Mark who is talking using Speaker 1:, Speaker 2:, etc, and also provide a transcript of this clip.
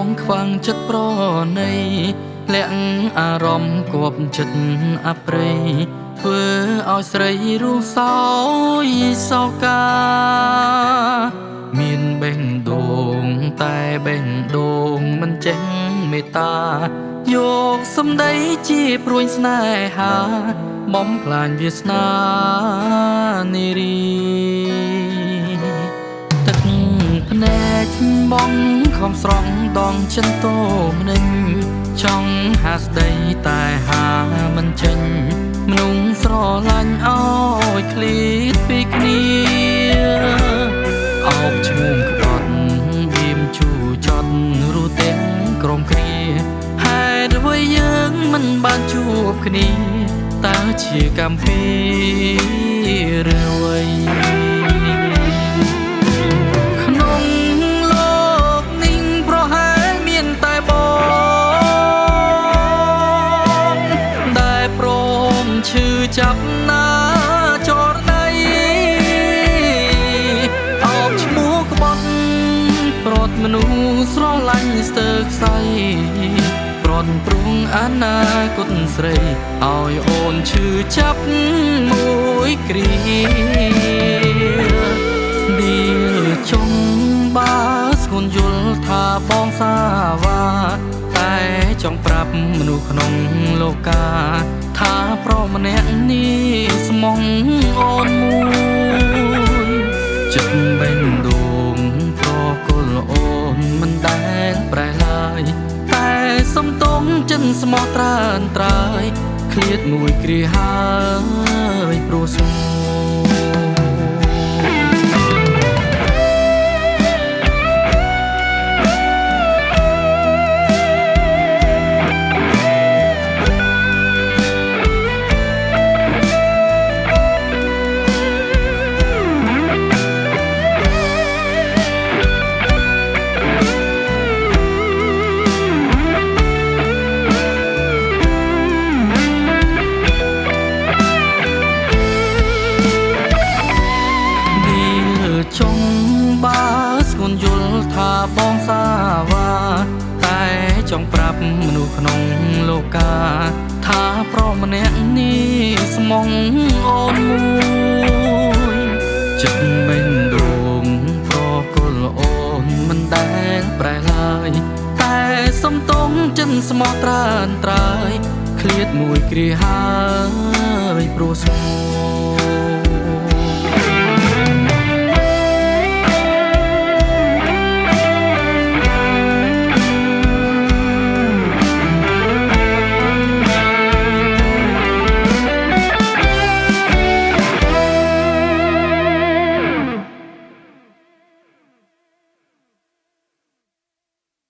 Speaker 1: ងខ្វាំងចិត្តប្រណីលាក់អារម្មណ៍គប់ចិត្តអប្រ័យធ្វើឲ្យស្រីរស់សោយសោកាមានបេះដូងតែបេះដូងមិនចេះមេត្តាយកសម្ដីជាព្រួយស្នេហាបំផ្លាញវាសនានារីទឹកភ្នែកបងខំស្រង់ដងចិនតោម្នេញចង់ហាស្ដីតែហាមិនចេញមនុស្សស្រឡាញ់អោយឃ្លាតពីគ្នាអោបឈ្មោះក្បត់វាមជូចត់រੂទាំងក្រុមគ្រាហេតុអ្វីយើងមិនបានជួបគ្នាតើជាកម្មពីឬអ្វីក្នុងលោកនេះប្រហែលមានតែបងដែលព្រមឈឺចាប់ណាចរណៃអោបឈ្មោះក្បត់ប្រត់មនុស្សស្រឡាញ់ស្ទើរខ្សែប្រត់ព្រុងអនាគតស្រីឲ្យអូនឈឺចាប់មួយគ្រាឌីលចង់បាស្គូនយល់ថាបងសាវ៉ាតែចង់ប្រាប់មនុស្សក្នុងលោកកាថាប្រុសម្នាក់នេះស្មងអូនមួយចិត្តបេះដូងប្រគល់អូនមិនដែលប្រែឡើយតែសំទងចិនស្មោះត្រើនត្រើយឃ្លាតមួយគ្រាហើយព្រោះស្មោចង់បាស្គូនយល់ថាបងសាវ៉ាតែចង់ប្រាប់មនុស្សក្នុងលោកកាថាប្រុសម្នាក់នេះស្មងអូនមួយចិត្តបេះដូងប្រគល់អូនមិនដែលប្រែឡើយតែសំទងចិនស្មោះត្រើនត្រើយឃ្លាតមួយគ្រាហើយព្រោះស្មោ